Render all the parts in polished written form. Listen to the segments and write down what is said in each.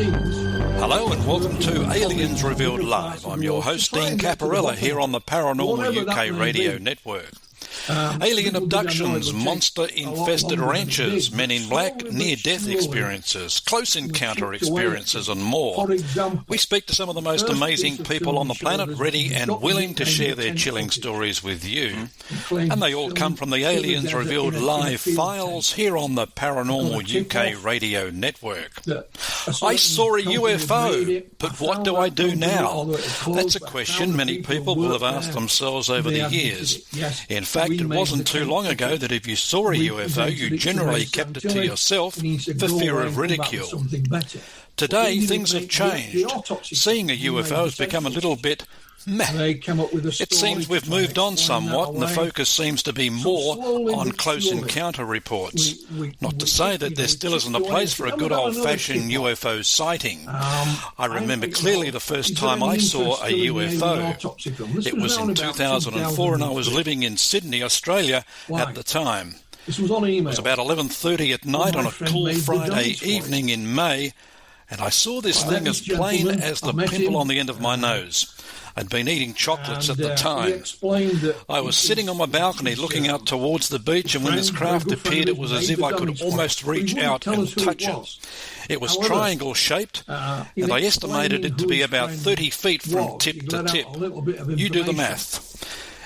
Hello and welcome to Aliens Revealed Live. I'm your host, Dean Caparella, here on the Paranormal UK Radio Network. Alien abductions, monster-infested ranches, men in black, near-death experiences, close encounter experiences, and more. We speak to some of the most amazing people on the planet, ready and willing to share their chilling stories with you. And they all come from the Aliens Revealed Live files here on the Paranormal UK Radio Network. I saw a UFO, but what do I do now? That's a question many people will have asked themselves over the years. In fact, it wasn't too long ago that if you saw a UFO, you generally kept it to yourself for fear of ridicule. Today, things have changed. Seeing a UFO has become a little bit meh. It seems we've moved on somewhat, and the focus seems to be more on close encounter reports. Not to say that there still isn't a place for a good old-fashioned UFO sighting. I remember clearly the first time I saw a UFO. It was in 2004, and I was living in Sydney, Australia at the time. It was about 11:30 at night on a cool Friday evening in May, and I saw this thing as plain as the pimple on the end of my nose. I'd been eating chocolates at the time. I was sitting on my balcony looking out towards the beach, and when this craft appeared, it was as if I could almost reach out and touch it. It was triangle-shaped, and I estimated it to be about 30 feet from tip to tip. You do the math.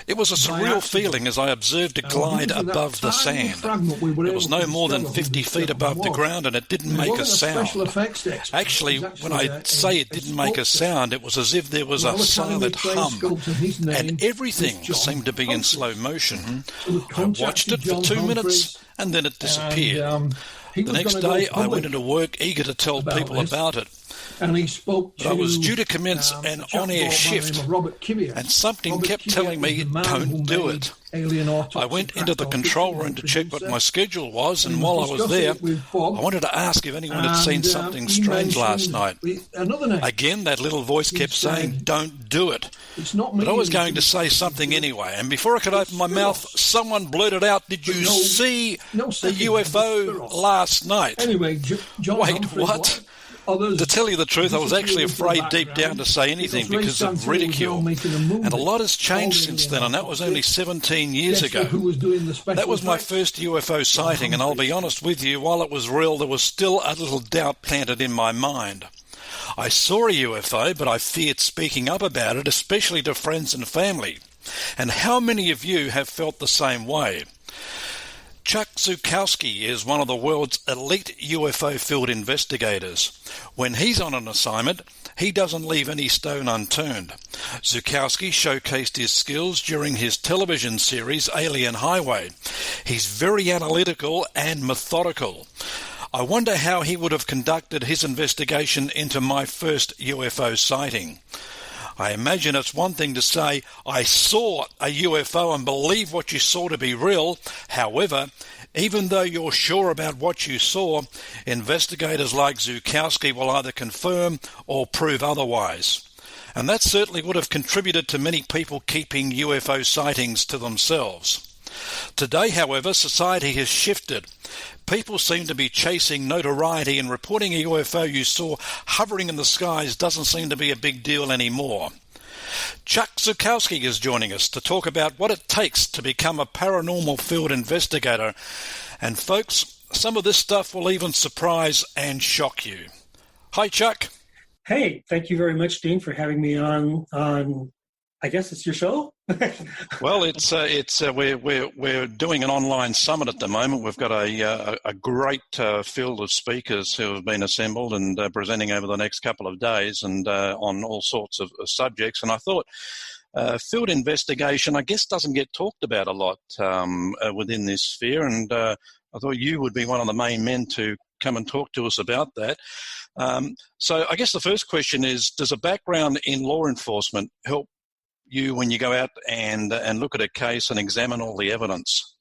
It was a surreal feeling as I observed it glide above the sand. It was no more than 50 feet above the ground, and it didn't make a sound. Actually, when I say it didn't make a sound, it was as if there was a silent hum, and everything seemed to be in slow motion. I watched it for 2 minutes, and then it disappeared. The next day, I went into work eager to tell people about it. But I was due to commence an on-air shift, and something kept telling me, don't do it. I went into the control room to check what my schedule was, and while I was there, I wanted to ask if anyone had seen something strange last night. Again, that little voice kept saying, don't do it. But I was going to say something anyway, and before I could open my mouth, someone blurted out, did you see the UFO last night? Wait, what? To tell you the truth, I was actually afraid deep down to say anything because of ridicule. And a lot has changed since then, and that was only 17 years ago. That was my first UFO sighting, and I'll be honest with you, while it was real, there was still a little doubt planted in my mind. I saw a UFO, but I feared speaking up about it, especially to friends and family. And how many of you have felt the same way? Chuck Zukowski is one of the world's elite UFO field investigators. When he's on an assignment, he doesn't leave any stone unturned. Zukowski showcased his skills during his television series Alien Highway. He's very analytical and methodical. I wonder how he would have conducted his investigation into my first UFO sighting. I imagine it's one thing to say, I saw a UFO and believe what you saw to be real. However, even though you're sure about what you saw, investigators like Zukowski will either confirm or prove otherwise. And that certainly would have contributed to many people keeping UFO sightings to themselves. Today, however, society has shifted. People seem to be chasing notoriety, and reporting a UFO you saw hovering in the skies doesn't seem to be a big deal anymore. Chuck Zukowski is joining us to talk about what it takes to become a paranormal field investigator. And folks, some of this stuff will even surprise and shock you. Hi, Chuck. Hey, thank you very much, Dean, for having me on I guess it's your show? Well, we're doing an online summit at the moment. We've got a great field of speakers who have been assembled and presenting over the next couple of days and on all sorts of subjects. And I thought field investigation, I guess, doesn't get talked about a lot within this sphere. And I thought you would be one of the main men to come and talk to us about that. So I guess the first question is, does a background in law enforcement help you when you go out and look at a case and examine all the evidence?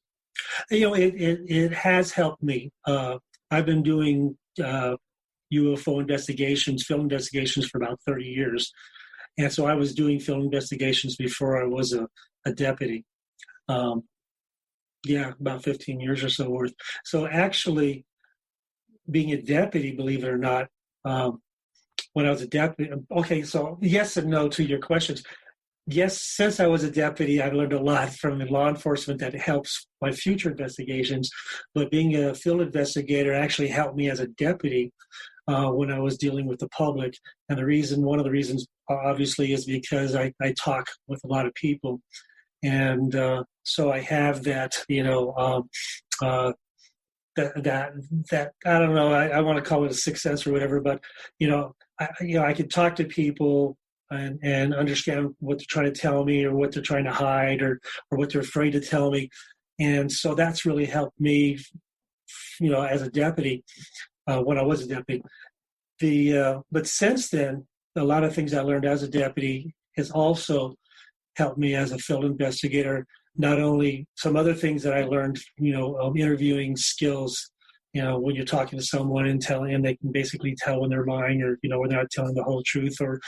You know, it has helped me. I've been doing UFO investigations, film investigations for about 30 years. And so I was doing film investigations before I was a deputy. About 15 years or so worth. So actually being a deputy, believe it or not, when I was a deputy. Okay, so yes and no to your questions. Yes, since I was a deputy, I've learned a lot from law enforcement that helps my future investigations. But being a field investigator actually helped me as a deputy when I was dealing with the public. And one of the reasons, obviously, is because I talk with a lot of people. And so I have that, that I don't know, I want to call it a sixth sense or whatever, but I could talk to people and understand what they're trying to tell me or what they're trying to hide or what they're afraid to tell me. And so that's really helped me, as a deputy, when I was a deputy. But since then, a lot of things I learned as a deputy has also helped me as a field investigator. Not only some other things that I learned, interviewing skills, when you're talking to someone and they can basically tell when they're lying or, when they're not telling the whole truth or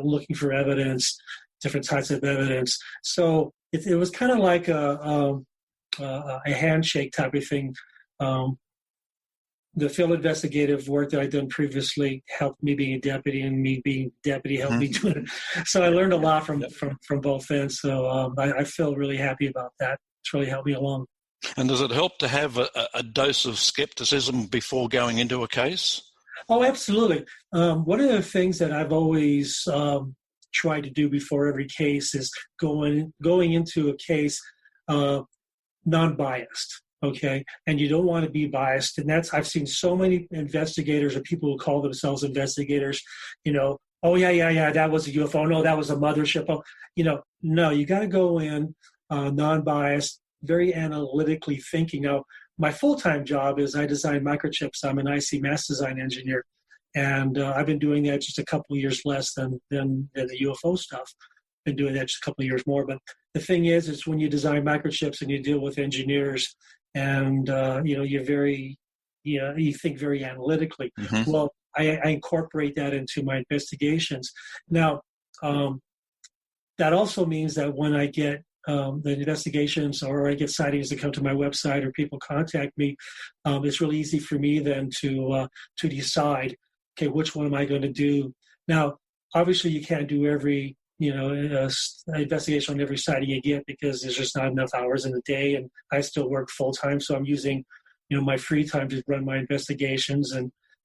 looking for evidence, different types of evidence. So it was kind of like a handshake type of thing. The field investigative work that I'd done previously helped me being a deputy, and me being deputy helped me do it. So I learned a lot from both ends. So I feel really happy about that. It's really helped me along. And does it help to have a dose of skepticism before going into a case? Oh, absolutely. One of the things that I've always tried to do before every case is going into a case non-biased. Okay, and you don't want to be biased, and I've seen so many investigators or people who call themselves investigators, oh yeah, that was a UFO, no, that was a mothership. Oh, no, you got to go in non-biased, very analytically thinking. Now, my full-time job is I design microchips. I'm an IC mass design engineer, and I've been doing that just a couple of years less than the UFO stuff. Been doing that just a couple of years more. But the thing is when you design microchips and you deal with engineers, and you're very, you think very analytically. Mm-hmm. Well, I incorporate that into my investigations. Now, that also means that when I get the investigations or I get sightings that come to my website or people contact me, it's really easy for me then to decide, okay, which one am I going to do? Now, obviously, you can't do every investigation on every sighting you get because there's just not enough hours in the day, and I still work full time, so I'm using my free time to run my investigations,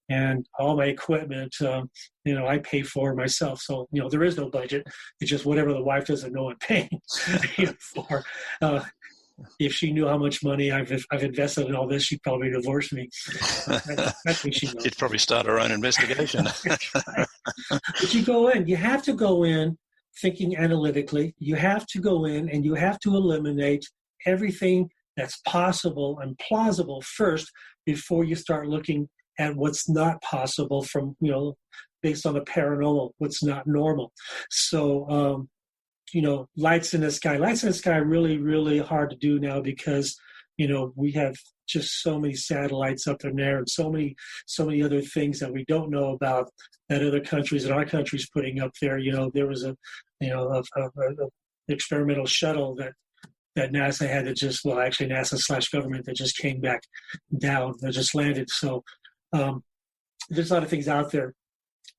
and all my equipment I pay for myself. So there is no budget. It's just whatever the wife doesn't know I'm paying for. If she knew how much money I've invested in all this, she'd probably divorce me. I think she knows. She'd probably start her own investigation. But you have to go in thinking analytically. You have to go in and you have to eliminate everything that's possible and plausible first before you start looking at what's not possible from, based on the paranormal, what's not normal. So, lights in the sky. Lights in the sky are really, really hard to do now because, we have just so many satellites up in there and so many other things that we don't know about that other countries and our country's putting up there. There was a experimental shuttle that NASA had actually NASA/government that just came back down, that just landed. So there's a lot of things out there.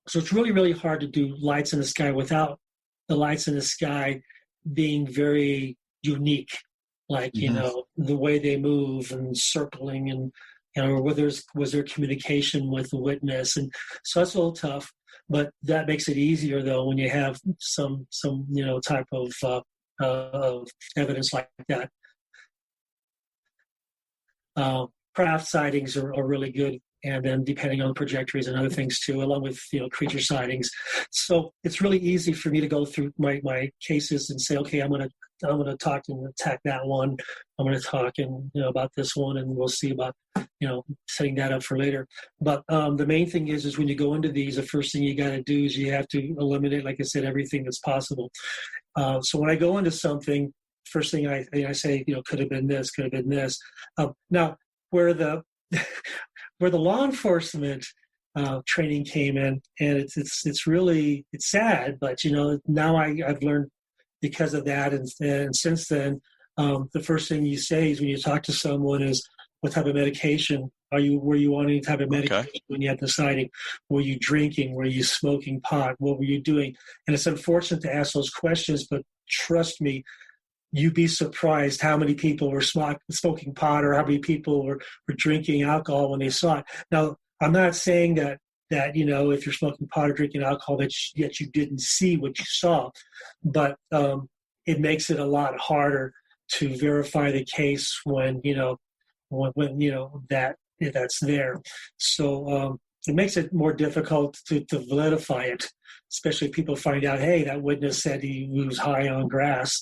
So it's really, really hard to do lights in the sky without the lights in the sky being very unique, like, mm-hmm. The way they move and circling and, was there communication with the witness? And so that's a little tough, but that makes it easier though when you have some type of evidence like that. Craft sightings are really good. And then depending on trajectories and other things too, along with, creature sightings. So it's really easy for me to go through my cases and say, okay, I'm going to talk and attack that one. I'm going to talk about this one, and we'll see about, setting that up for later. But the main thing is when you go into these, the first thing you got to do is you have to eliminate, like I said, everything that's possible. So when I go into something, first thing I say, could have been this, could have been this. Now, where the law enforcement training came in, and it's really sad, but now I've learned because of that, and since then, the first thing you say is when you talk to someone is what type of medication Were you on any type of medication Okay. when you had deciding? Were you drinking? Were you smoking pot? What were you doing? And it's unfortunate to ask those questions, but trust me, you'd be surprised how many people were smoking pot or how many people were drinking alcohol when they saw it. Now, I'm not saying that if you're smoking pot or drinking alcohol that yet you didn't see what you saw, but it makes it a lot harder to verify the case when that's there. So it makes it more difficult to validify it, especially if people find out, hey, that witness said he was high on grass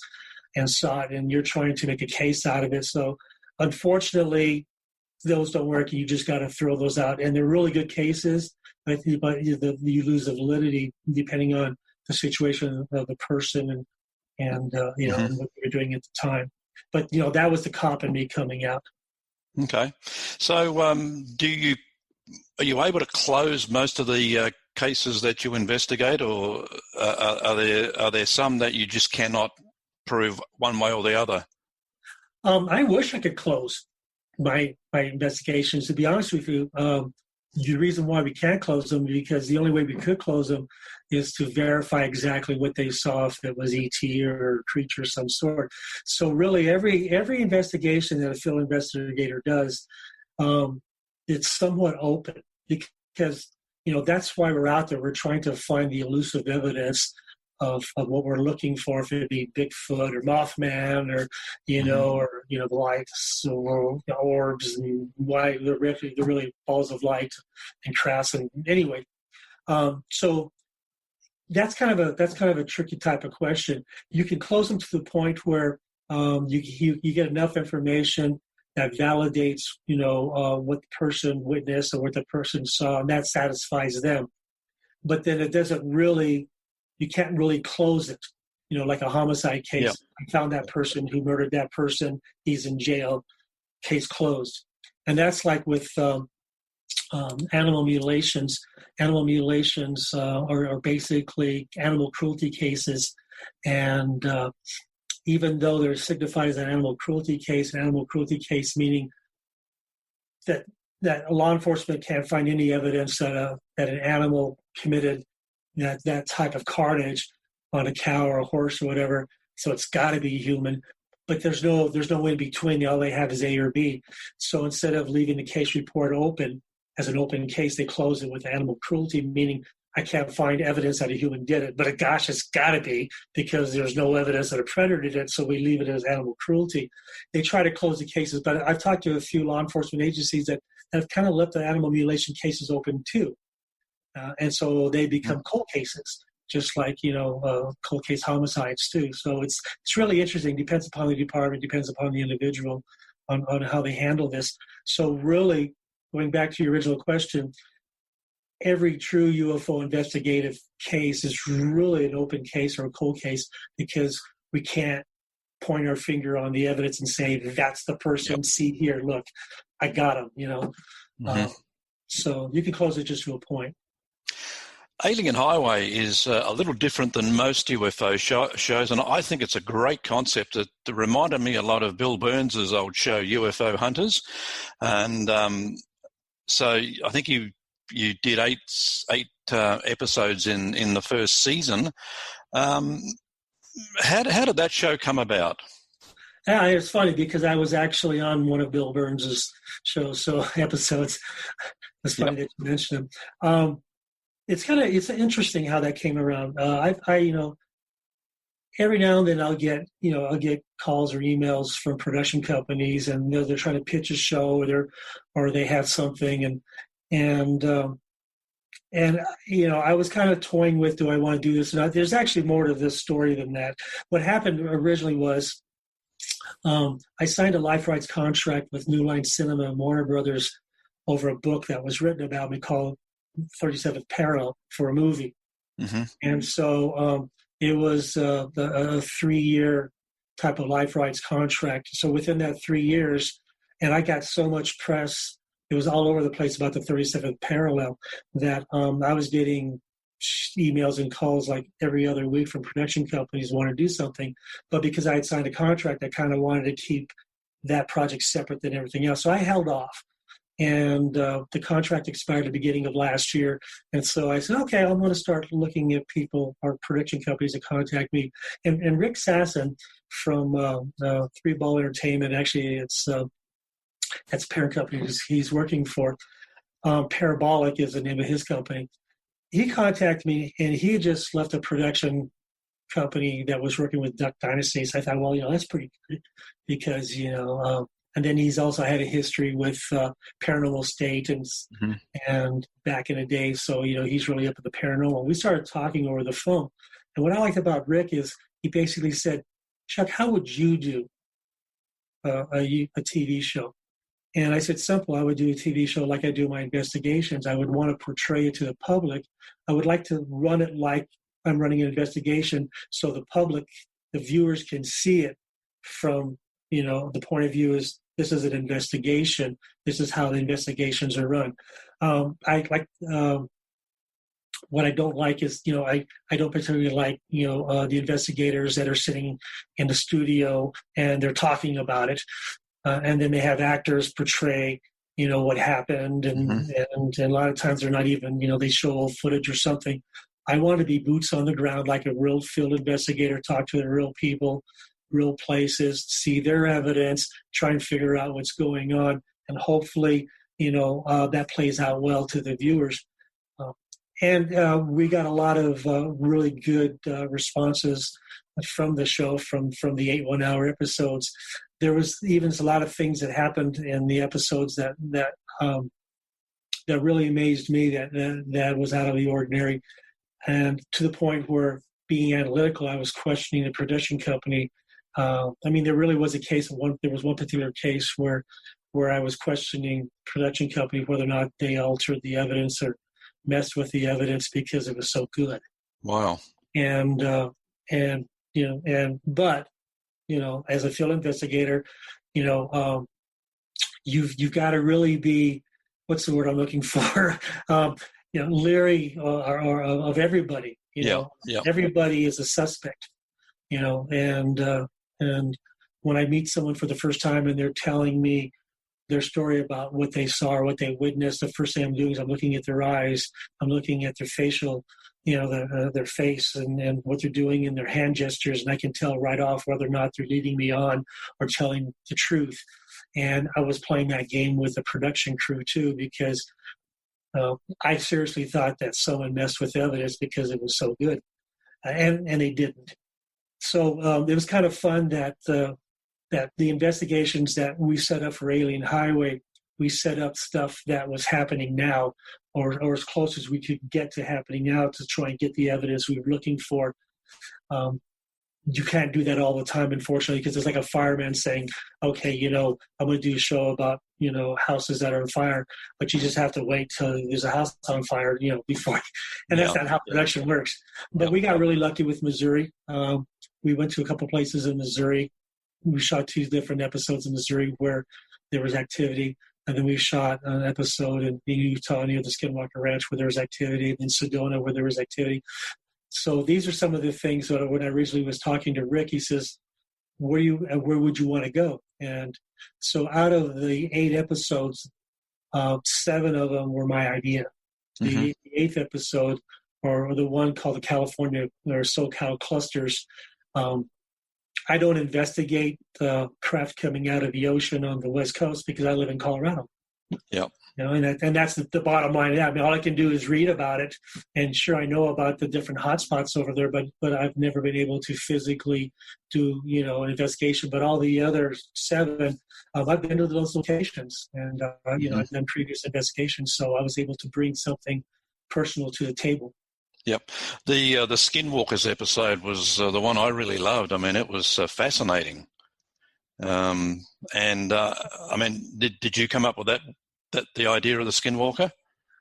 and saw it, and you're trying to make a case out of it. So unfortunately, those don't work. You just got to throw those out. And they're really good cases, but you lose the validity depending on the situation of the person and what you're doing at the time. But, that was the cop in me coming out. Okay. So are you able to close most of the cases that you investigate, or are there some that you just cannot prove one way or the other? I wish I could close my investigations. To be honest with you, the reason why we can't close them is because the only way we could close them is to verify exactly what they saw, if it was ET or a creature of some sort. So really, every investigation that a field investigator does, it's somewhat open because that's why we're out there. We're trying to find the elusive evidence of what we're looking for, if it be Bigfoot or Mothman or the lights or the orbs and why they're really balls of light and crafts. And anyway, so that's kind of a tricky type of question. You can close them to the point where you get enough information that validates what the person witnessed or what the person saw, and that satisfies them. But then it doesn't really. You can't really close it, like a homicide case. Yeah. I found that person who murdered that person. He's in jail. Case closed. And that's like with animal mutilations. Animal mutilations are basically animal cruelty cases. And even though they're signified as an animal cruelty case meaning that law enforcement can't find any evidence that an animal committed that type of carnage on a cow or a horse or whatever. So it's got to be human, but there's no way in between. All they have is A or B. So instead of leaving the case report open as an open case, they close it with animal cruelty, meaning I can't find evidence that a human did it, but gosh, it's got to be because there's no evidence that a predator did it. So we leave it as animal cruelty. They try to close the cases, but I've talked to a few law enforcement agencies that have kind of left the animal mutilation cases open too. And so they become cold cases, just like, cold case homicides too. So it's really interesting. Depends upon the department, depends upon the individual on how they handle this. So really, going back to your original question, every true UFO investigative case is really an open case or a cold case because we can't point our finger on the evidence and say, that's the person, see here, look, I got him, so you can close it just to a point. Alien Highway is a little different than most UFO shows, and I think it's a great concept. It reminded me a lot of Bill Burns' old show, UFO Hunters. And so I think you did eight episodes in the first season. How did that show come about? Yeah, it's funny because I was actually on one of Bill Burns' shows, so episodes. It's funny that you mentioned them. It's interesting how that came around. I every now and then I'll get calls or emails from production companies, and they're trying to pitch a show or they have something, and I was kind of toying with, do I want to do this or not? There's actually more to this story than that. What happened originally was I signed a life rights contract with New Line Cinema and Warner Brothers over a book that was written about me called 37th Parallel for a movie. Mm-hmm. And so it was a 3-year type of life rights contract. So within that 3 years, and I got so much press, it was all over the place about the 37th Parallel, that I was getting emails and calls like every other week from production companies wanting to do something. But because I had signed a contract, I kind of wanted to keep that project separate than everything else. So I held off. and the contract expired at the beginning of last year. And so I said, okay, I'm going to start looking at people or production companies that contact me. And Rick Sasson from Three Ball Entertainment, actually, that's a parent company he's working for. Parabolic is the name of his company. He contacted me, and he had just left a production company that was working with Duck Dynasty. So I thought, well, that's pretty good because, and then he's also had a history with Paranormal State and back in the day. So, he's really up at the paranormal. We started talking over the phone. And what I liked about Rick is he basically said, Chuck, how would you do a TV show? And I said, simple, I would do a TV show like I do my investigations. I would want to portray it to the public. I would like to run it like I'm running an investigation so the public, the viewers can see it from, the point of view is this is an investigation. This is how the investigations are run. What I don't like is, I don't particularly like, the investigators that are sitting in the studio and they're talking about it. And then they have actors portray, what happened. And a lot of times they're not even, they show old footage or something. I want to be boots on the ground like a real field investigator, talk to the real people, real places, see their evidence, try and figure out what's going on. And hopefully, that plays out well to the viewers. And we got a lot of really good responses from the show, from the 8 1-hour episodes. There was even a lot of things that happened in the episodes that really amazed me, that was out of the ordinary. And to the point where, being analytical, I was questioning the production company. There really was a case of there was one particular case where I was questioning production company whether or not they altered the evidence or messed with the evidence because it was so good. Wow. But as a field investigator, you've got to really be, what's the word I'm looking for? Leery or of everybody. Everybody is a suspect. And when I meet someone for the first time and they're telling me their story about what they saw or what they witnessed, the first thing I'm doing is I'm looking at their eyes, I'm looking at their facial, their face and what they're doing in their hand gestures, and I can tell right off whether or not they're leading me on or telling the truth. And I was playing that game with the production crew too, because I seriously thought that someone messed with evidence because it was so good, and they didn't. So it was kind of fun that the investigations that we set up for Alien Highway, we set up stuff that was happening now, or as close as we could get to happening now, to try and get the evidence we were looking for. You can't do that all the time, unfortunately, because it's like a fireman saying, okay, I'm going to do a show about, houses that are on fire, but you just have to wait till there's a house on fire, before. And that's not how production works. But we got really lucky with Missouri. We went to a couple places in Missouri. We shot 2 different episodes in Missouri where there was activity. And then we shot an episode in Utah near the Skinwalker Ranch where there was activity, and in Sedona where there was activity. So these are some of the things that when I originally was talking to Rick, he says, where would you want to go? And so out of the 8 episodes, 7 of them were my idea. The 8th episode, or the one called the California or SoCal clusters, I don't investigate the craft coming out of the ocean on the West Coast because I live in Colorado. Yep. And that's the bottom line. All I can do is read about it, and sure, I know about the different hotspots over there, but I've never been able to physically do an investigation. But all the other 7, I've been to those locations, and I've done previous investigations, so I was able to bring something personal to the table. Yep. The Skinwalkers episode was the one I really loved. It was fascinating. Did you come up with that the idea of the Skinwalker?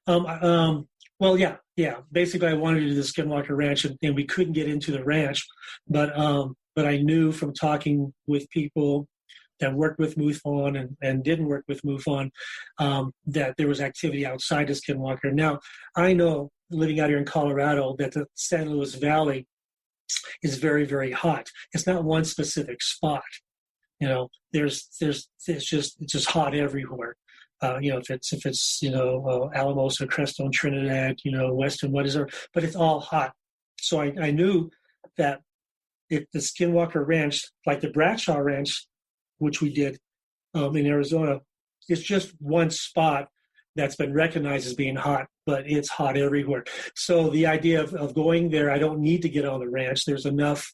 Well, yeah. Basically, I wanted to do the Skinwalker Ranch, and we couldn't get into the ranch, but I knew from talking with people that worked with MUFON and didn't work with MUFON that there was activity outside the Skinwalker. Now, I know, living out here in Colorado, that the San Luis Valley is very, very hot. It's not one specific spot. It's just hot everywhere. if it's Alamos or Crestone, Trinidad, Western, what is there, but it's all hot. So I knew that if the Skinwalker Ranch, like the Bradshaw Ranch, which we did in Arizona, it's just one spot that's been recognized as being hot, but it's hot everywhere. So the idea of going there, I don't need to get on the ranch. There's enough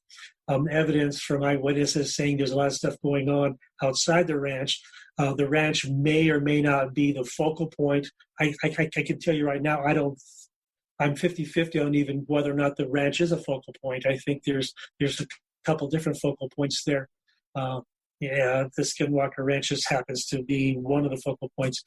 evidence from eyewitnesses saying there's a lot of stuff going on outside the ranch. The ranch may or may not be the focal point. I can tell you right now, I'm 50-50 on even whether or not the ranch is a focal point. I think there's a couple different focal points there. The Skinwalker Ranch just happens to be one of the focal points.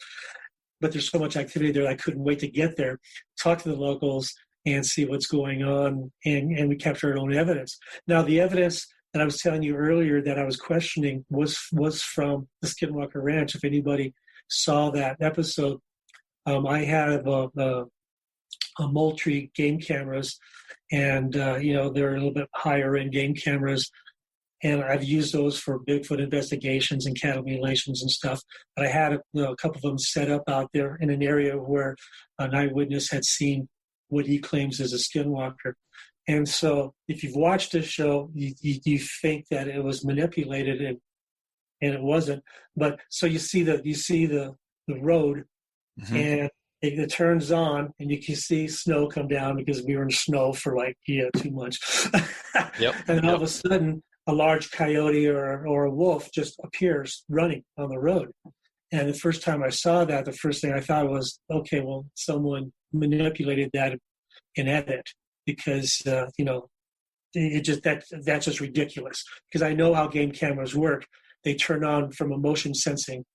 But there's so much activity there, I couldn't wait to get there, talk to the locals, and see what's going on, and we capture our own evidence. Now, the evidence that I was telling you earlier that I was questioning was from the Skinwalker Ranch. If anybody saw that episode, I have a Moultrie game cameras, and they're a little bit higher end game cameras, and I've used those for Bigfoot investigations and cattle mutilations and stuff. But I had a couple of them set up out there in an area where an eyewitness had seen what he claims is a skinwalker. And so if you've watched this show, you think that it was manipulated, and it wasn't. But so you see the road, mm-hmm. and it turns on, and you can see snow come down because we were in snow for 2 months. Yep. And then all of a sudden, a large coyote or a wolf just appears running on the road. And the first time I saw that, the first thing I thought was, okay, well, someone manipulated that in edit, because that's just ridiculous. Because I know how game cameras work; they turn on from a motion sensing,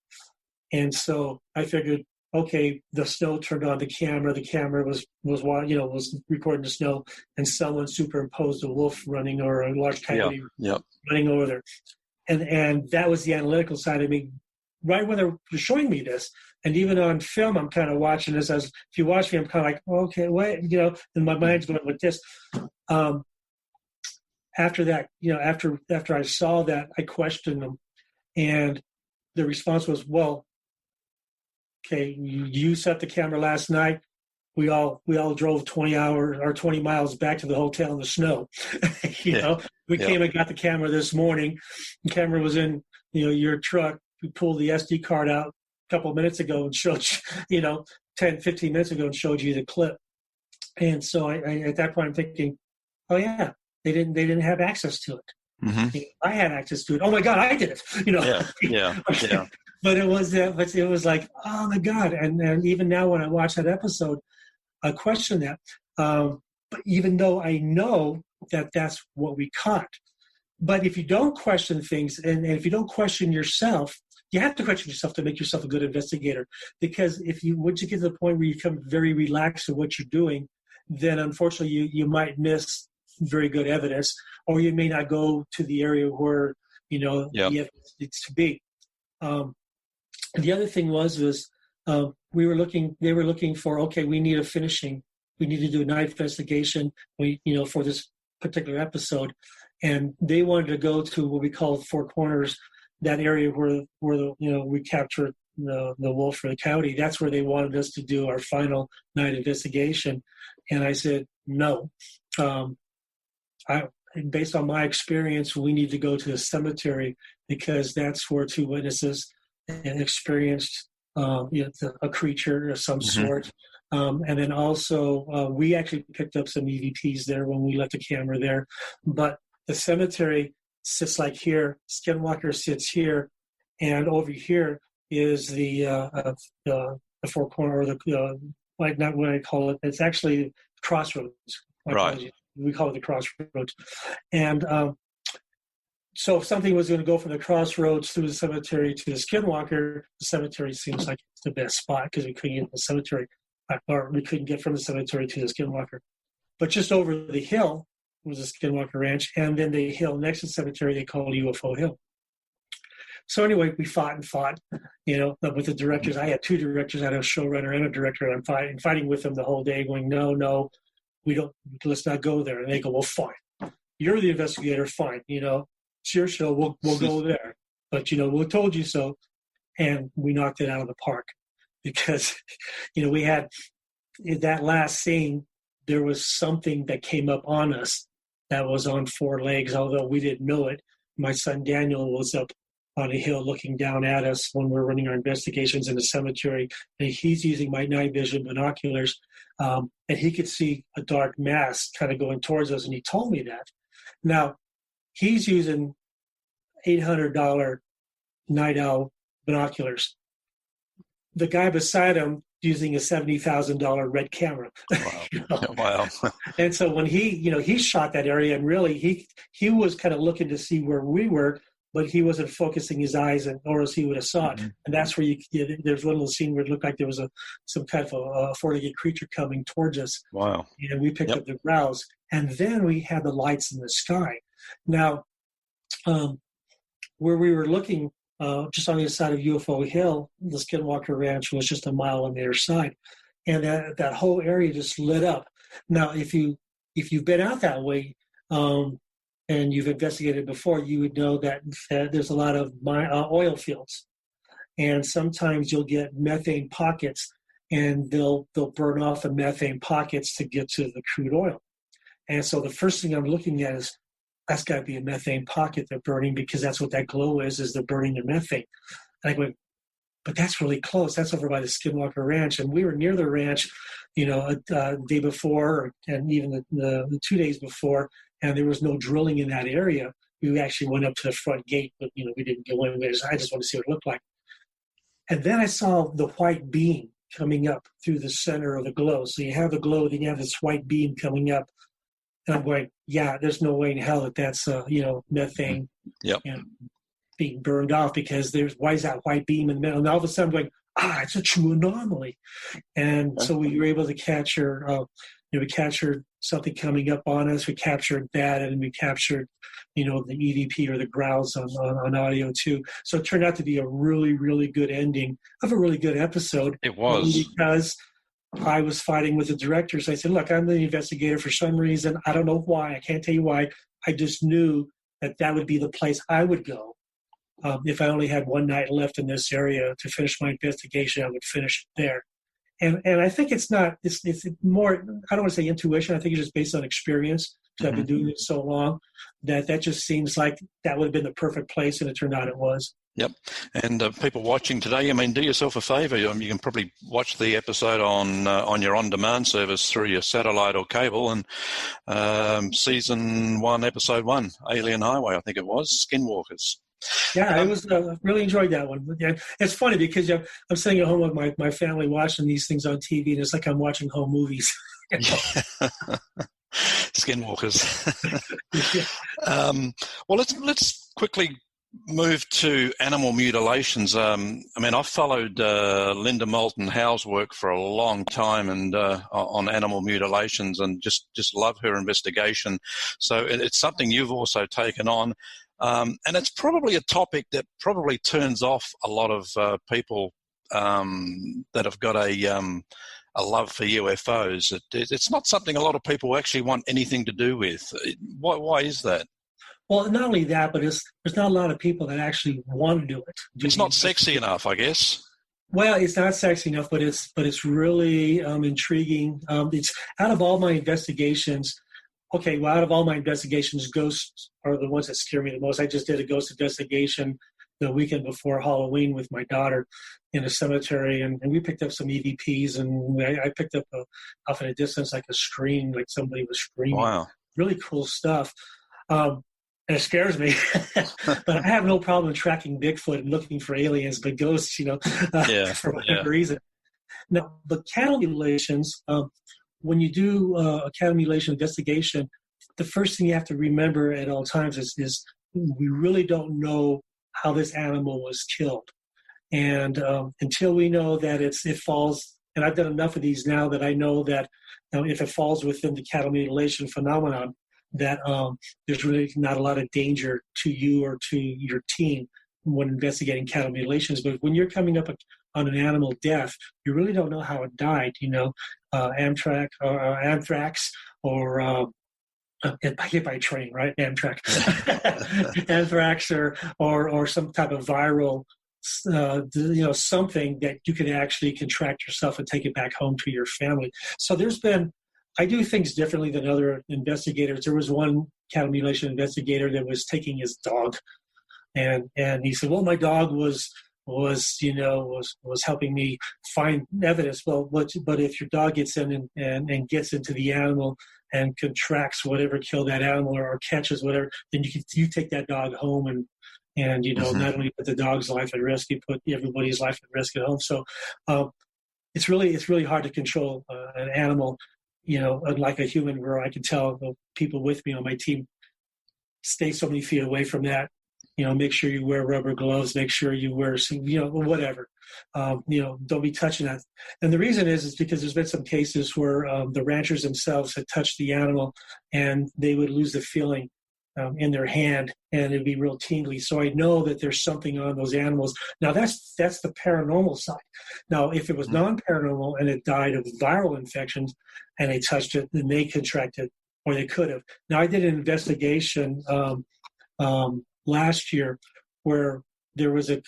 and so I figured, okay, the snow turned on the camera. The camera was recording the snow, and someone superimposed a wolf running or a large coyote running over there, and that was the analytical side of me. Right when they're showing me this, and even on film, I'm kind of watching this. If you watch me, I'm kind of like, okay, wait, and my mind's going with this. After that, after I saw that, I questioned them, and the response was, well, okay, you set the camera last night. We all drove 20 hours or 20 miles back to the hotel in the snow. We came and got the camera this morning. The camera was in your truck. We pulled the SD card out a couple of minutes ago and showed 10, 15 minutes ago and showed you the clip. And so I at that point I'm thinking, oh yeah, they didn't have access to it. Mm-hmm. I had access to it. Oh my God, I did it. Yeah. But it was like, oh my God. And even now when I watch that episode, I question that. But even though I know that that's what we caught. But if you don't question things, and if you don't question yourself, you have to question yourself to make yourself a good investigator. Because once you get to the point where you become very relaxed in what you're doing, then unfortunately you might miss very good evidence, or you may not go to the area where the evidence needs to be. The other thing was they were looking for, okay, we need a finishing. We need to do a night investigation, for this particular episode. And they wanted to go to what we call Four Corners, that area where we captured the wolf or the coyote. That's where they wanted us to do our final night investigation. And I said, no. Based on my experience, we need to go to the cemetery, because that's where two witnesses experienced a creature of some mm-hmm. sort. And then also we actually picked up some EVPs there when we left the camera there. But the cemetery sits like here, Skinwalker sits here, and over here is the Four Corner, or not what I call it. It's actually crossroads. Right. We call it the crossroads. And so if something was going to go from the crossroads through the cemetery to the Skinwalker, the cemetery seems like it's the best spot, because we couldn't get to the cemetery, or we couldn't get from the cemetery to the Skinwalker. But just over the hill was the Skinwalker Ranch, and then the hill next to the cemetery they called UFO Hill. So anyway, we fought with the directors. I had two directors. I had a showrunner and a director, and I'm fighting with them the whole day, going, no, we don't. Let's not go there. And they go, well, fine. You're the investigator. Fine. It's your show. We'll go there. But we told you so, and we knocked it out of the park. because, we had in that last scene, there was something that came up on us that was on four legs, although we didn't know it. My son Daniel was up on a hill looking down at us when we're running our investigations in the cemetery, and he's using my night vision binoculars, and he could see a dark mass kind of going towards us, and he told me that. Now, he's using $800 night owl binoculars. The guy beside him using a $70,000 red camera. Wow. Wow. And so when he shot that area, and really he was kind of looking to see where we were, but he wasn't focusing his eyes, or else he would have saw it. Mm-hmm. And that's where there's one little scene where it looked like there was some kind of a four-legged creature coming towards us. Wow. And we picked up the growls. And then we had the lights in the sky. Now, where we were looking, just on the other side of UFO Hill, the Skinwalker Ranch was just a mile on the other side. And that whole area just lit up. Now, if you've been out that way, and you've investigated before, you would know that there's a lot of oil fields, and sometimes you'll get methane pockets, and they'll burn off the methane pockets to get to the crude oil. And so the first thing I'm looking at is that's got to be a methane pocket they're burning, because that's what that glow is they're burning the methane. And I went, but that's really close. That's over by the Skinwalker Ranch, and we were near the ranch, a day before, and even the 2 days before. And there was no drilling in that area. We actually went up to the front gate, but we didn't go in there. I just wanted to see what it looked like. And then I saw the white beam coming up through the center of the glow. So you have the glow, then you have this white beam coming up. And I'm going, yeah, there's no way in hell that's methane being burned off, because why is that white beam in the middle? And all of a sudden I'm going, it's a true anomaly. And so we were able to capture we captured something coming up on us. We captured that, and we captured, the EVP or the growls on audio too. So it turned out to be a really, really good ending of a really good episode. It was. Because I was fighting with the directors. I said, look, I'm the investigator for some reason. I don't know why. I can't tell you why. I just knew that would be the place I would go. If I only had one night left in this area to finish my investigation, I would finish it there. And I think it's more, I don't want to say intuition. I think it's just based on experience, because I've been doing it so long that just seems like that would have been the perfect place, and it turned out it was. Yep. And people watching today, do yourself a favor. You can probably watch the episode on your on-demand service through your satellite or cable, and season 1, episode 1, Alien Highway, I think it was, Skinwalkers. Yeah, I was really enjoyed that one. Yeah, it's funny because I'm sitting at home with my family watching these things on TV, and it's like I'm watching home movies. Skinwalkers. Well, let's quickly move to animal mutilations. I've followed Linda Moulton Howe's work for a long time, and on animal mutilations, and just love her investigation. So it's something you've also taken on. And it's probably a topic that probably turns off a lot of people that have got a love for UFOs. It's not something a lot of people actually want anything to do with. Why is that? Well, not only that, but there's not a lot of people that actually want to do it. It's not sexy enough, I guess. Well, it's not sexy enough, but it's really intriguing. It's out of all my investigations. Okay, well, out of all my investigations, ghosts are the ones that scare me the most. I just did a ghost investigation the weekend before Halloween with my daughter in a cemetery, and we picked up some EVPs, and I picked up off in a distance like a scream, like somebody was screaming. Wow. Really cool stuff. And it scares me. But I have no problem tracking Bigfoot and looking for aliens, but ghosts, for whatever reason. Now, the cattle mutilations, when you do a cattle mutilation investigation, the first thing you have to remember at all times is we really don't know how this animal was killed. And until we know that it falls, and I've done enough of these now that I know that if it falls within the cattle mutilation phenomenon, that there's really not a lot of danger to you or to your team when investigating cattle mutilations. But when you're coming up on an animal death, you really don't know how it died, anthrax or hit by train, right? Amtrak. Anthrax or some type of viral something that you can actually contract yourself and take it back home to your family. So I do things differently than other investigators. There was one cattle mutilation investigator that was taking his dog, and he said, well, my dog was helping me find evidence. Well, but if your dog gets in and gets into the animal and contracts whatever killed that animal or catches whatever, then you take that dog home and not only put the dog's life at risk, you put everybody's life at risk at home. So it's really hard to control an animal, unlike a human, where I can tell the people with me on my team, stay so many feet away from that. Make sure you wear rubber gloves, make sure you wear some, whatever. Don't be touching that. And the reason is because there's been some cases where the ranchers themselves had touched the animal and they would lose the feeling in their hand, and it'd be real tingly. So I know that there's something on those animals. Now that's the paranormal side. Now, if it was non-paranormal and it died of viral infections and they touched it, then they contracted, or they could have. Now, I did an investigation last year where there was a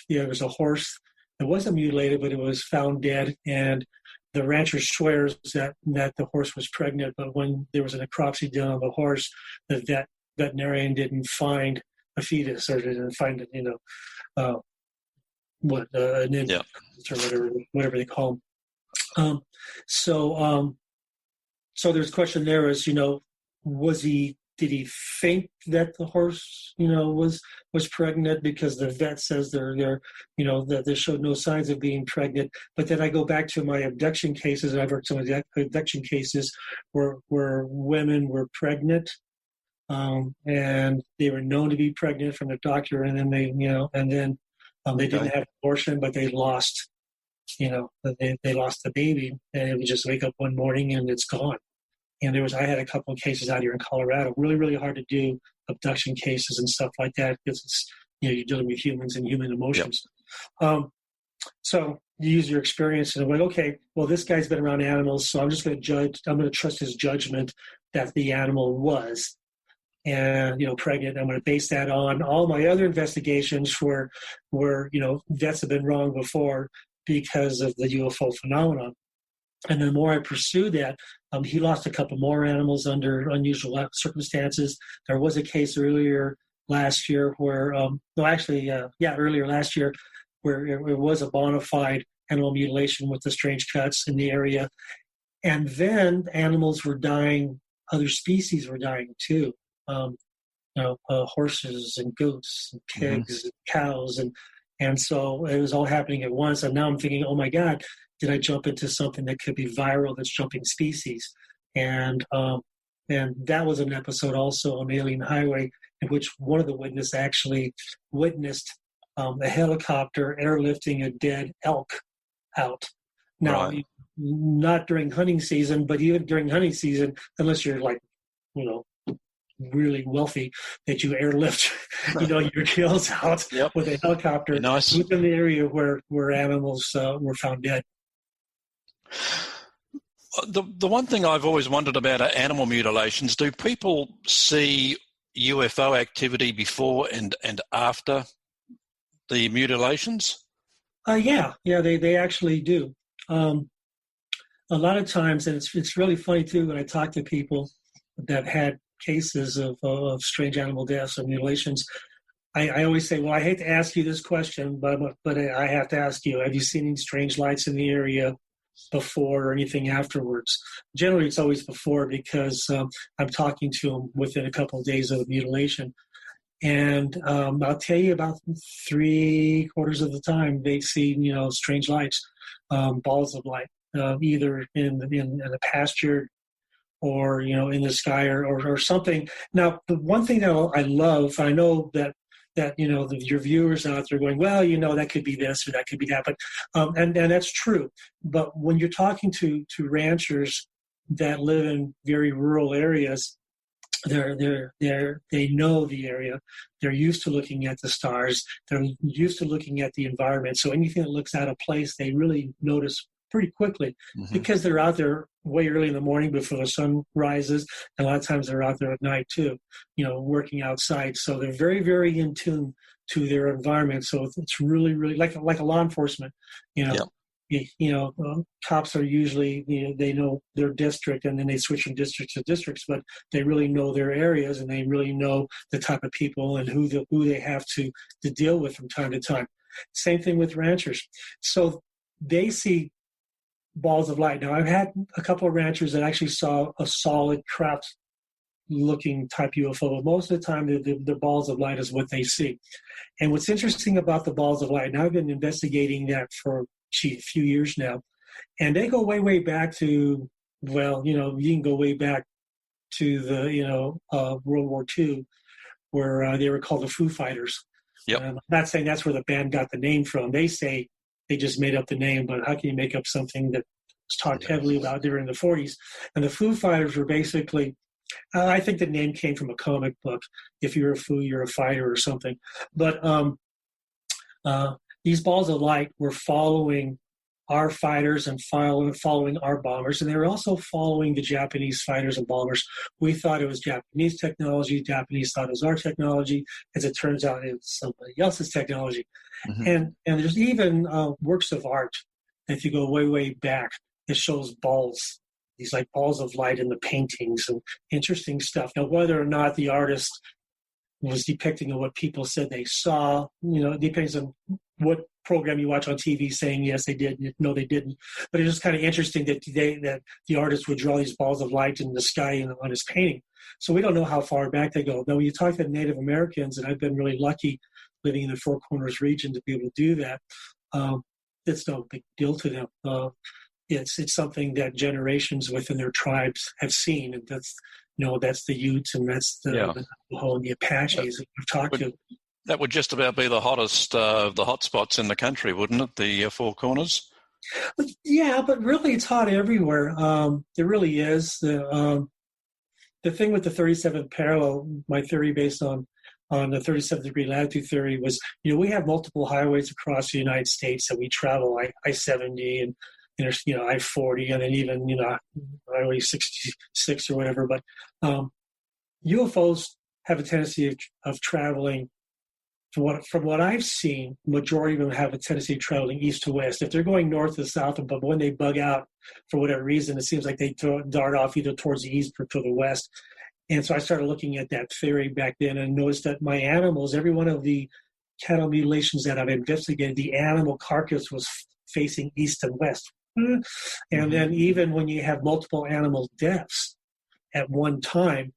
horse that wasn't mutilated, but it was found dead, and the rancher swears that the horse was pregnant. But when there was an necropsy done on the horse, the veterinarian didn't find a fetus, or didn't find an infant, or whatever they call them. So there's a question there is, did he think that the horse, was pregnant, because the vet says that they showed no signs of being pregnant? But then I go back to my abduction cases, and I've worked some abduction cases where women were pregnant, and they were known to be pregnant from the doctor, and then they didn't have abortion, but they lost, they lost the baby, and it would just wake up one morning and it's gone. And I had a couple of cases out here in Colorado, really, really hard to do abduction cases and stuff like that, because it's, you're dealing with humans and human emotions. Yep. So you use your experience and like, okay, well, this guy's been around animals, so I'm just going to judge. I'm going to trust his judgment that the animal was, pregnant. I'm going to base that on all my other investigations where vets have been wrong before because of the UFO phenomenon. And the more I pursued that, he lost a couple more animals under unusual circumstances. There was a case earlier last year where, earlier last year, where it was a bona fide animal mutilation with the strange cuts in the area. And then animals were dying, other species were dying too. Horses and goats and pigs and cows. And so it was all happening at once. And now I'm thinking, oh my God, did I jump into something that could be viral that's jumping species? And that was an episode also on Alien Highway in which one of the witnesses actually witnessed a helicopter airlifting a dead elk out. Now, right. Not during hunting season, but even during hunting season, unless you're like, really wealthy, that you airlift, your kills out with a helicopter within the area where animals were found dead. The one thing I've always wondered about animal mutilations, do people see UFO activity before and after the mutilations? They actually do. A lot of times, and it's really funny too, when I talk to people that had cases of strange animal deaths or mutilations, I always say, well, I hate to ask you this question, but I have to ask you, have you seen any strange lights in the area before or anything afterwards? Generally, it's always before, because I'm talking to them within a couple of days of the mutilation. And I'll tell you, about 3/4 of the time, they see, strange lights, balls of light, either in the pasture or, in the sky or something. Now, the one thing that I love, I know that your viewers out there going, well, that could be this or that could be that, but and that's true. But when you're talking to ranchers that live in very rural areas, they know the area. They're used to looking at the stars. They're used to looking at the environment. So anything that looks out of place, they really notice pretty quickly, because they're out there way early in the morning before the sun rises. And a lot of times they're out there at night too, working outside. So they're very, very in tune to their environment. So it's really, really like a law enforcement, you know. Cops are usually, they know their district, and then they switch from districts to districts, but they really know their areas, and they really know the type of people and who they have to deal with from time to time. Same thing with ranchers. So they see balls of light. Now, I've had a couple of ranchers that actually saw a solid craft looking type UFO, but most of the time the balls of light is what they see. And what's interesting about the balls of light, now I've been investigating that for a few years now, and they go way, way back to, well, you can go way back to the, World War II, where they were called the Foo Fighters. Yep. I'm not saying that's where the band got the name from. They say they just made up the name, but how can you make up something that was talked heavily about during the 40s? And the Foo Fighters were basically, I think the name came from a comic book. If you're a foo, you're a fighter or something. But these balls of light were following our fighters and following our bombers, and they were also following the Japanese fighters and bombers. We thought it was Japanese technology. Japanese thought it was our technology. As it turns out, it was somebody else's technology. Mm-hmm. And there's even works of art, if you go way, way back, that shows balls, these like balls of light in the paintings and interesting stuff. Now, whether or not the artist was depicting what people said they saw, it depends on what program you watch on TV saying yes they did, no they didn't. But it's just kind of interesting that the artist would draw these balls of light in the sky on his painting. So we don't know how far back they go. Now, when you talk to Native Americans, and I've been really lucky living in the Four Corners region to be able to do that, it's no big deal to them. It's something that generations within their tribes have seen, and that's the Utes, and that's the Navajo and the Apaches that we've talked to. That would just about be the hottest of the hot spots in the country, wouldn't it? The Four Corners. Yeah, but really, it's hot everywhere. It really is. The thing with the 37th parallel, my theory based on the 37th degree latitude theory was, we have multiple highways across the United States that we travel, I-70 and there's, I-40, and then even, Highway 66 or whatever. But UFOs have a tendency of traveling, from what I've seen, majority of them have a tendency of traveling east to west. If they're going north to south, but when they bug out for whatever reason, it seems like they dart off either towards the east or to the west. And so I started looking at that theory back then and noticed that my animals, every one of the cattle mutilations that I've investigated, the animal carcass was facing east and west. And then even when you have multiple animal deaths at one time,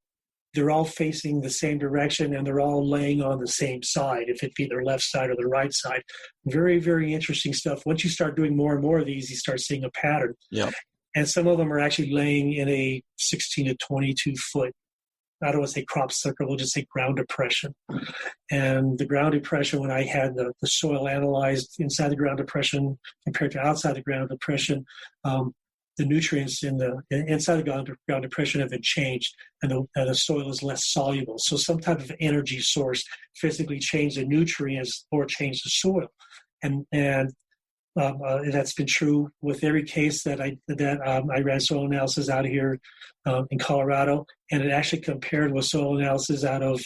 they're all facing the same direction and they're all laying on the same side, if it be their left side or the right side. Very, very interesting stuff. Once you start doing more and more of these, you start seeing a pattern. Yeah. And some of them are actually laying in a 16 to 22 foot, I don't want to say crop circle, we'll just say ground depression. And the ground depression, when I had the soil analyzed inside the ground depression compared to outside the ground depression, the nutrients inside the ground depression have been changed, and the soil is less soluble. So some type of energy source physically changed the nutrients or changed the soil. And that's been true with every case that I ran soil analysis out here in Colorado, and it actually compared with soil analysis out of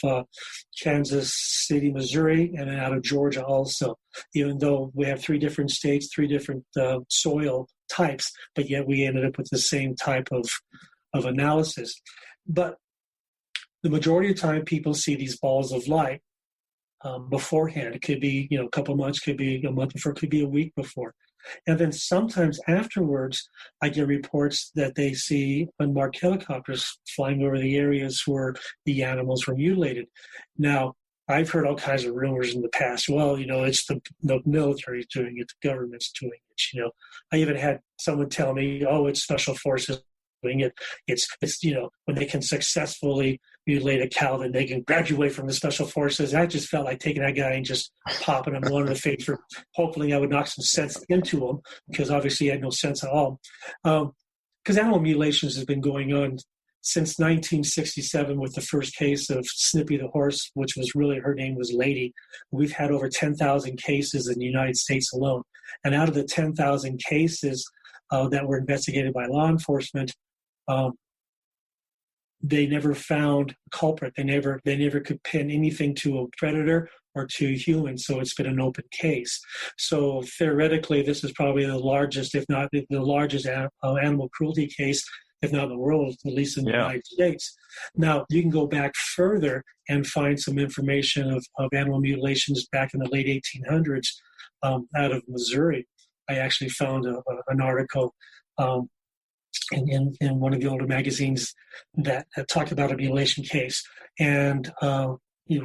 Kansas City, Missouri, and then out of Georgia also. Even though we have three different states, three different soil types, but yet we ended up with the same type of analysis. But the majority of the time, people see these balls of light beforehand. It could be, a couple months, could be a month before, could be a week before. And then sometimes afterwards, I get reports that they see unmarked helicopters flying over the areas where the animals were mutilated. Now, I've heard all kinds of rumors in the past. Well, it's the military's doing it, the government's doing it. I even had someone tell me, oh, it's special forces doing it. It's when they can successfully mutilate a cow, then they can graduate from the special forces. I just felt like taking that guy and just popping him one in the face, for hopefully I would knock some sense into him, because obviously he had no sense at all. Because animal mutilations has been going on since 1967 with the first case of Snippy the horse, which was really, her name was Lady. We've had over 10,000 cases in the United States alone. And out of the 10,000 cases that were investigated by law enforcement, they never found a culprit. They never could pin anything to a predator or 2 humans, so it's been an open case. So theoretically, this is probably the largest, if not the largest, animal cruelty case, if not in the world, at least in the United States. Now, you can go back further and find some information of animal mutilations back in the late 1800s out of Missouri. I actually found an article in one of the older magazines that talked about a mutilation case, and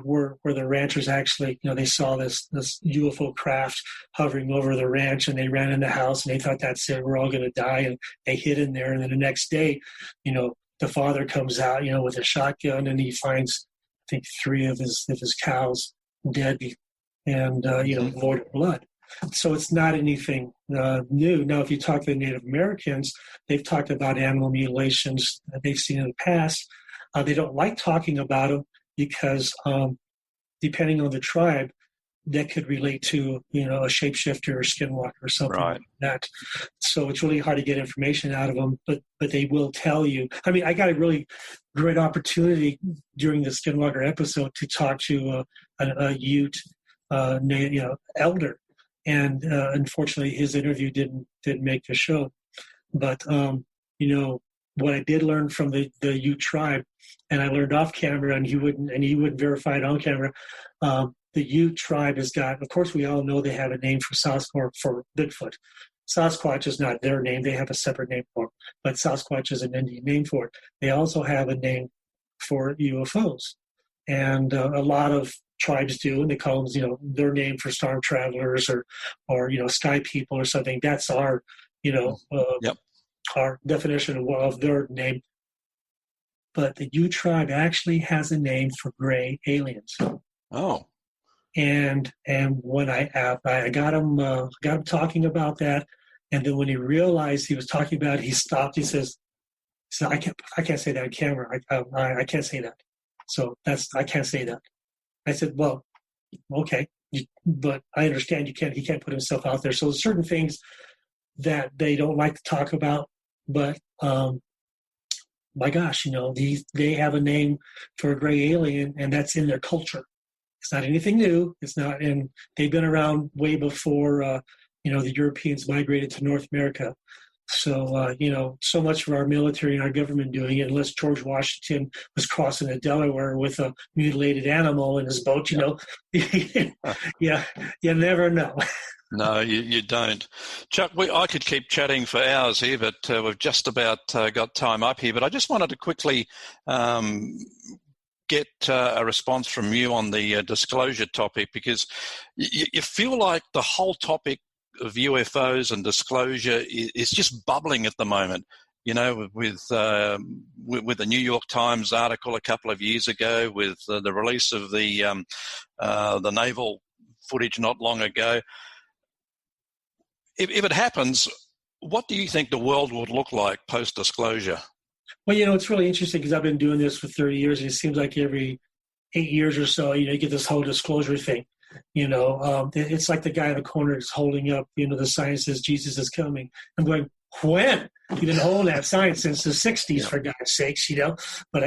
where the ranchers actually, they saw this UFO craft hovering over the ranch, and they ran in the house, and they thought, that's it, we're all going to die, and they hid in there. And then the next day, the father comes out, with a shotgun, and he finds, I think, 3 of his cows dead, and void of blood. So it's not anything new. Now, if you talk to the Native Americans, they've talked about animal mutilations that they've seen in the past. They don't like talking about them because depending on the tribe, that could relate to, a shapeshifter or skinwalker or something like that. So it's really hard to get information out of them, but they will tell you. I mean, I got a really great opportunity during the Skinwalker episode to talk to a Ute elder. And unfortunately, his interview didn't make the show. But what I did learn from the Ute tribe, and I learned off camera, and he wouldn't verify it on camera. The Ute tribe has got, of course, we all know they have a name for Bigfoot. Sasquatch is not their name; they have a separate name for it. But Sasquatch is an Indian name for it. They also have a name for UFOs, and a lot of tribes do, and they call them, their name for storm travelers or sky people or something. That's our, our definition of their name. But the Ute tribe actually has a name for gray aliens. Oh. And when I got him talking about that, and then when he realized he was talking about it, he stopped. He says, I can't say that on camera. I can't say that. So I can't say that. I said, well, okay, but I understand he can't put himself out there. So there's certain things that they don't like to talk about, but my gosh, they have a name for a gray alien, and that's in their culture. It's not anything new. It's not, and they've been around way before, the Europeans migrated to North America. So, so much for our military and our government doing it, unless George Washington was crossing the Delaware with a mutilated animal in his boat, Yeah, you never know. No, you don't. Chuck, I could keep chatting for hours here, but we've just about got time up here. But I just wanted to quickly get a response from you on the disclosure topic, because you feel like the whole topic of UFOs and disclosure is just bubbling at the moment. With the New York Times article a couple of years ago, with the release of the naval footage not long ago. If it happens, what do you think the world would look like post-disclosure? Well, it's really interesting because I've been doing this for 30 years, and it seems like every 8 years or so, you get this whole disclosure thing. It's like the guy in the corner is holding up, the sign says Jesus is coming. I'm going, when? You've been holding that sign since the 60s, for God's sakes, but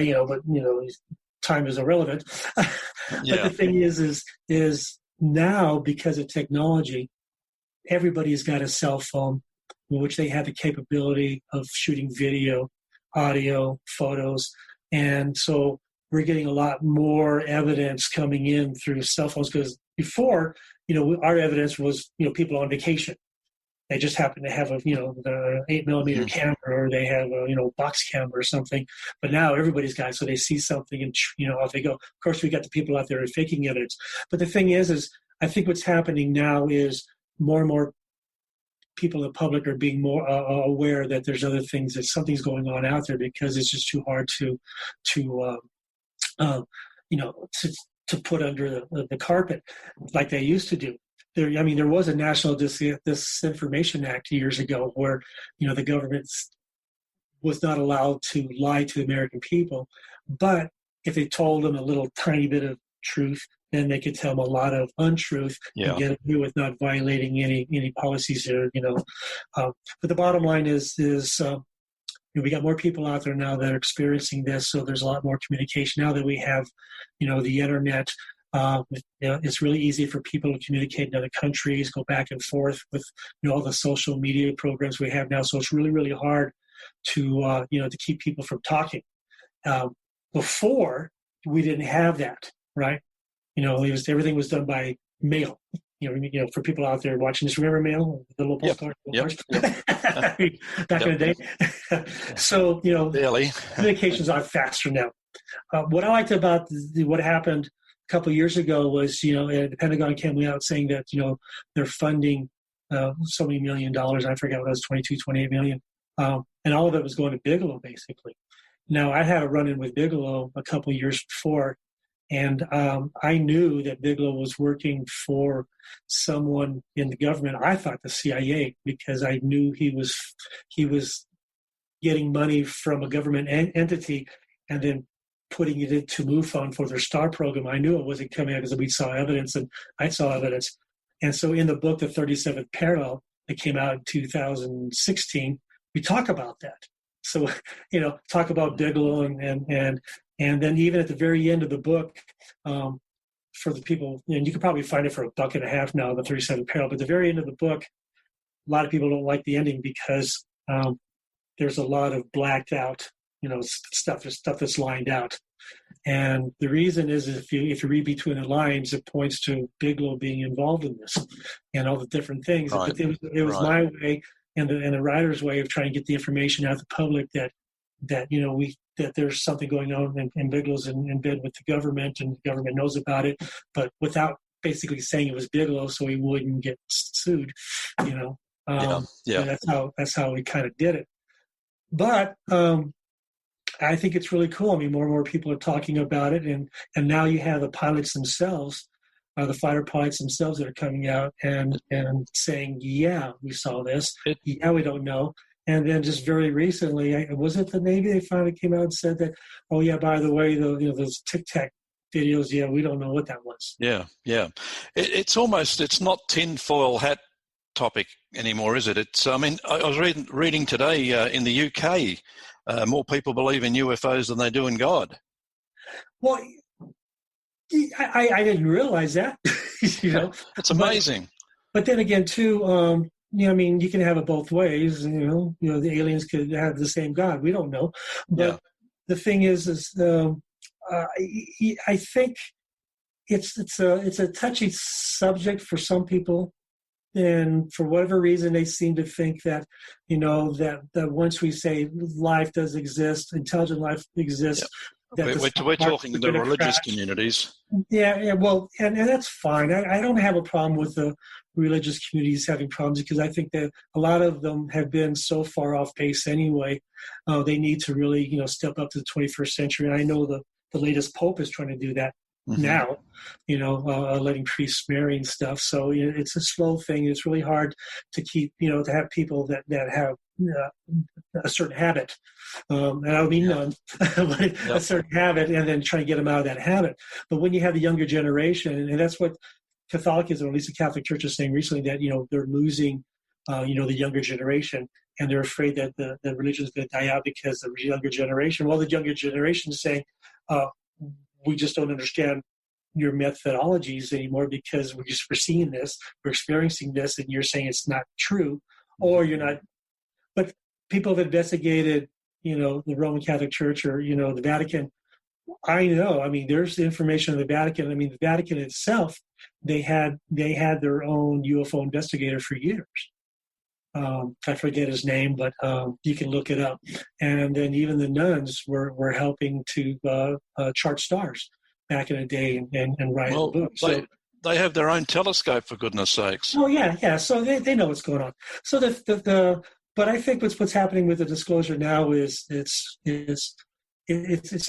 time is irrelevant. But the thing is now, because of technology, everybody's got a cell phone in which they have the capability of shooting video, audio, photos. And so we're getting a lot more evidence coming in through cell phones, because before, our evidence was, people on vacation. They just happen to have the 8mm camera, or they have a, box camera or something. But now everybody's got it, so they see something and, off they go. Of course, we got the people out there who are faking evidence. But the thing is I think what's happening now is more and more people in the public are being more aware that there's other things, that something's going on out there, because it's just too hard to put under the carpet like they used to do. There was a National Disinformation Act years ago where, the government was not allowed to lie to the American people, but if they told them a little tiny bit of truth, then they could tell them a lot of untruth and get away with not violating any policies there. But the bottom line is we got more people out there now that are experiencing this, so there's a lot more communication now that we have, the internet. It's really easy for people to communicate in other countries, go back and forth with all the social media programs we have now. So it's really, really hard to to keep people from talking. Before, we didn't have that, right? Everything was done by mail. For people out there watching this, remember mail, the little postcard? Yep. Back in the day. So, Barely. communications are faster now. What I liked about what happened a couple of years ago was, the Pentagon came out saying that, they're funding so many $1 million. I forget what it was, 22, 28 million. And all of it was going to Bigelow, basically. Now, I had a run-in with Bigelow a couple of years before, and I knew that Bigelow was working for someone in the government. I thought the CIA, because I knew he was getting money from a government entity and then putting it into MUFON for their STAR program. I knew it wasn't coming out because we saw evidence, and I saw evidence. And so in the book, The 37th Parallel, that came out in 2016, we talk about that. So, talk about Bigelow and then even at the very end of the book, for the people, and you can probably find it for $1.50 now, The 37th Parallel, but at the very end of the book, a lot of people don't like the ending because there's a lot of blacked out, stuff that's lined out. And the reason is if you read between the lines, it points to Bigelow being involved in this and all the different things. Right. But it was my way and the writer's way of trying to get the information out to the public that there's something going on and Bigelow's in bed with the government and the government knows about it, but without basically saying it was Bigelow so he wouldn't get sued, That's how we kind of did it. But I think it's really cool. I mean, more and more people are talking about it, and now you have the pilots themselves, the fighter pilots themselves that are coming out and saying, yeah, we saw this. Yeah, we don't know. And then just very recently, was it the Navy? They finally came out and said that, oh yeah, by the way, those Tic Tac videos, yeah, we don't know what that was. Yeah. It's not tinfoil hat topic anymore, is it? It's. I mean, I was reading today in the UK, more people believe in UFOs than they do in God. Well, I didn't realize that. It's amazing. But then again, too, I mean, you can have it both ways. The aliens could have the same God. We don't know. But the thing is I think it's a touchy subject for some people. And for whatever reason, they seem to think that, that once we say life does exist, intelligent life exists. We're talking the religious communities. Yeah, well, and that's fine. I don't have a problem with the religious communities having problems because I think that a lot of them have been so far off base anyway. They need to really, step up to the 21st century. And I know the latest Pope is trying to do that. Mm-hmm. Now, letting priests marry and stuff. So it's a slow thing. It's really hard to keep, to have people that have a certain habit. And I don't mean none, but a certain habit, and then trying to get them out of that habit. But when you have the younger generation, and that's what Catholicism, or at least the Catholic Church, is saying recently, that they're losing, the younger generation, and they're afraid that the religion is going to die out because the younger generation. Well, the younger generation is saying, we just don't understand your methodologies anymore because we're seeing this, we're experiencing this, and you're saying it's not true, or you're not. But people have investigated, the Roman Catholic Church or, the Vatican. I know. I mean, there's information in the Vatican. I mean, the Vatican itself, they had their own UFO investigator for years. I forget his name, but you can look it up. And then even the nuns were helping to chart stars back in the day and write books. So, they have their own telescope, for goodness sakes. Oh yeah. So they know what's going on. So but I think what's happening with the disclosure now is it's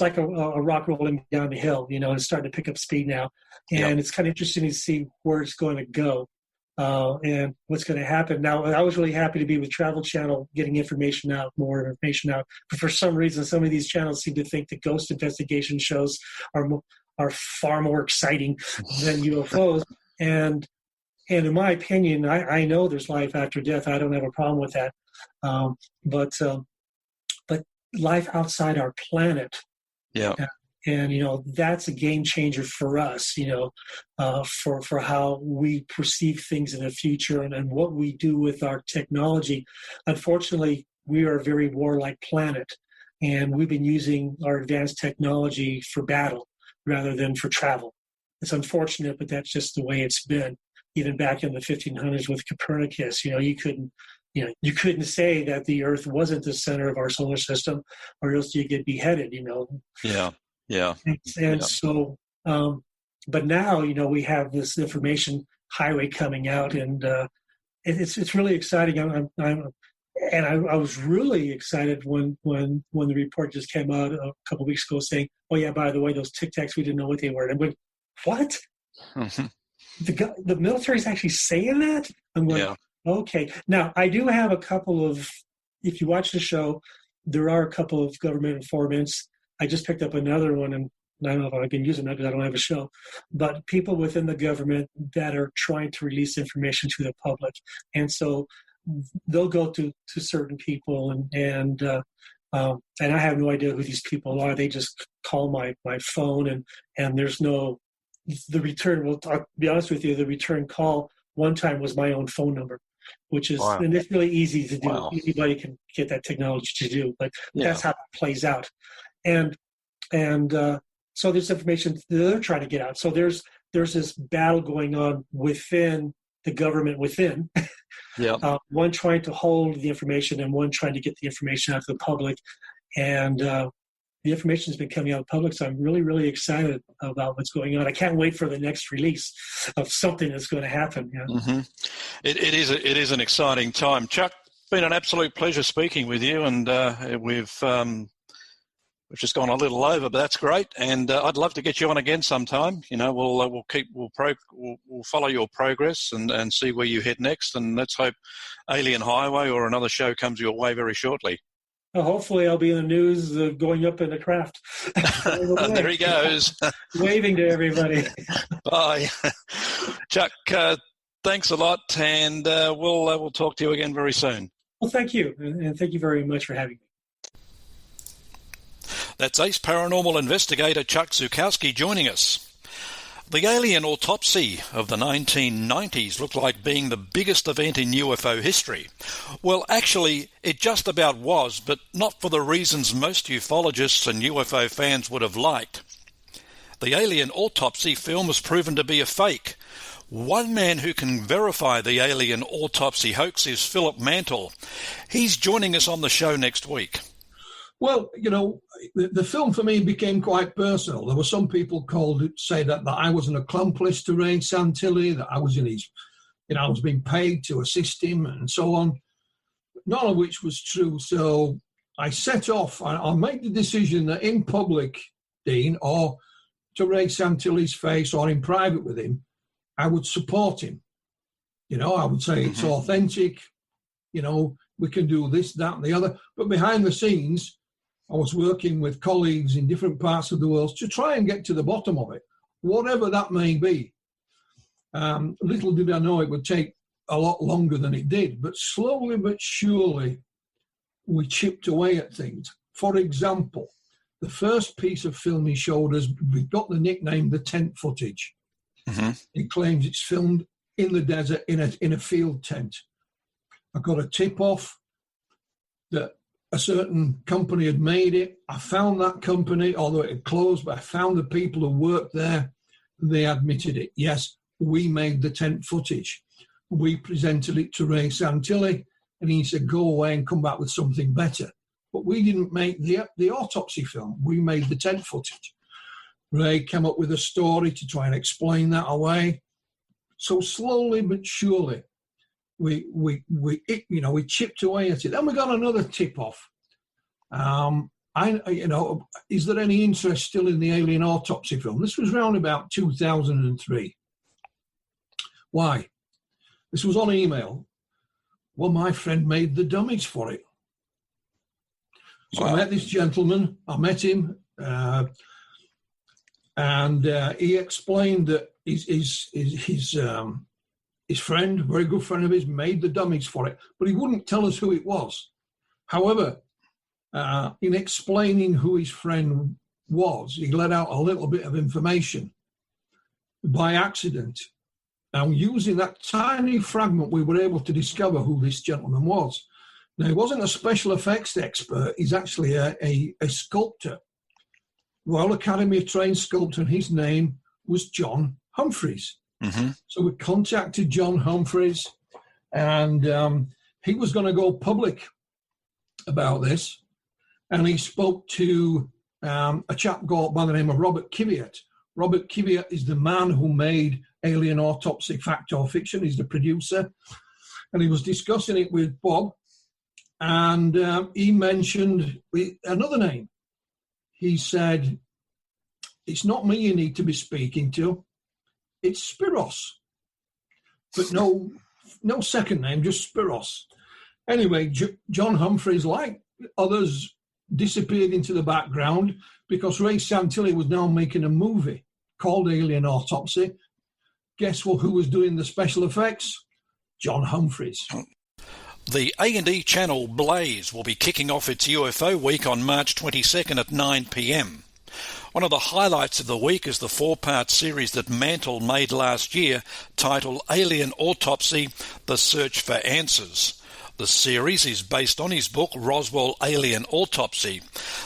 like a rock rolling down the hill. It's starting to pick up speed now, and it's kind of interesting to see where it's going to go. And what's going to happen. Now, I was really happy to be with Travel Channel, getting more information out. But for some reason, some of these channels seem to think that ghost investigation shows are far more exciting than UFOs. And in my opinion, I know there's life after death. I don't have a problem with that. But life outside our planet. Yeah. And, that's a game changer for us, for how we perceive things in the future and what we do with our technology. Unfortunately, we are a very warlike planet, and we've been using our advanced technology for battle rather than for travel. It's unfortunate, but that's just the way it's been. Even back in the 1500s with Copernicus, you couldn't say that the Earth wasn't the center of our solar system, or else you get beheaded. Yeah. And so, but now, we have this information highway coming out, and it's really exciting. I was really excited when the report just came out a couple of weeks ago saying, "Oh yeah, by the way, those Tic Tacs, we didn't know what they were." And I went, "What? The military's actually saying that?" I'm going, Yeah. Okay. Now, I do have a couple of. If you watch the show, there are a couple of government informants. I just picked up another one, and I don't know if I've been using that because I don't have a show, but people within the government that are trying to release information to the public. And so they'll go to certain people, and I have no idea who these people are. They just call my phone, and there's no, the return, I'll be honest with you, the return call one time was my own phone number, which is, and it's really easy to do. Wow. Anybody can get that technology to do, but that's how it plays out. And so there's information they're trying to get out. So there's this battle going on within the government within. One trying to hold the information and one trying to get the information out to the public. And the information has been coming out of the public, so I'm really, really excited about what's going on. I can't wait for the next release of something that's going to happen. Mm-hmm. It is an exciting time. Chuck, it's been an absolute pleasure speaking with you, and we've just gone a little over, but that's great. And I'd love to get you on again sometime. We'll follow your progress and see where you head next. And let's hope Alien Highway or another show comes your way very shortly. Well, hopefully I'll be in the news of going up in the craft. There he goes. Waving to everybody. Bye. Chuck, thanks a lot, and we'll talk to you again very soon. Well, thank you, and thank you very much for having me. That's ace paranormal investigator Chuck Zukowski joining us. The alien autopsy of the 1990s looked like being the biggest event in UFO history. Well, actually, it just about was, but not for the reasons most ufologists and UFO fans would have liked. The alien autopsy film was proven to be a fake. One man who can verify the alien autopsy hoax is Philip Mantle. He's joining us on the show next week. Well, the film for me became quite personal. There were some people say that I was an accomplice to Ray Santilli, that I was I was being paid to assist him and so on. None of which was true. So I set off. I made the decision that in public, Dean, or to Ray Santilli's face or in private with him, I would support him. I would say it's authentic. We can do this, that, and the other. But behind the scenes, I was working with colleagues in different parts of the world to try and get to the bottom of it, whatever that may be. Little did I know it would take a lot longer than it did, but slowly but surely we chipped away at things. For example, the first piece of film he showed us, we got the nickname the tent footage. Mm-hmm. It claims it's filmed in the desert in a field tent. I got a tip-off that a certain company had made it. I found that company, although it had closed, but I found the people who worked there. They admitted it. Yes, we made the tent footage. We presented it to Ray Santilli, and he said, go away and come back with something better. But we didn't make the autopsy film. We made the tent footage. Ray came up with a story to try and explain that away. So slowly but surely, we chipped away at it. Then we got another tip off. Is there any interest still in the alien autopsy film? This was around about 2003. Why? This was on email. Well, my friend made the dummies for it. So wow. I met this gentleman. I met him, and he explained that his friend, very good friend of his, made the dummies for it, but he wouldn't tell us who it was. However, in explaining who his friend was he let out a little bit of information by accident. And using that tiny fragment, we were able to discover who this gentleman was. Now, he wasn't a special effects expert. He's actually a sculptor, Royal Academy of Trained Sculptor, and his name was John Humphreys. Mm-hmm. So we contacted John Humphreys, and he was going to go public about this. And he spoke to a chap by the name of Robert Kiviat. Robert Kiviat is the man who made Alien Autopsy, Fact or Fiction. He's the producer. And he was discussing it with Bob. And he mentioned another name. He said, it's not me you need to be speaking to. It's Spiros. But no second name, just Spiros. Anyway, John Humphreys, like others, disappeared into the background because Ray Santilli was now making a movie called Alien Autopsy. Guess who was doing the special effects? John Humphreys. The A&E channel Blaze will be kicking off its UFO week on March 22nd at 9 p.m. One of the highlights of the week is the 4-part series that Mantle made last year titled Alien Autopsy, The Search for Answers. The series is based on his book Roswell Alien Autopsy.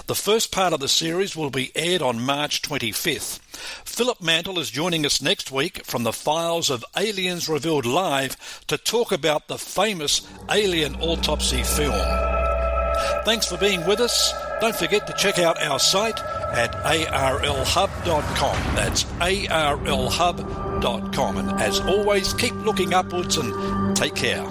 The first part of the series will be aired on March 25th. Philip Mantle is joining us next week from the files of Aliens Revealed Live to talk about the famous Alien Autopsy film. Thanks for being with us. Don't forget to check out our site at arlhub.com. That's arlhub.com. And as always, keep looking upwards and take care.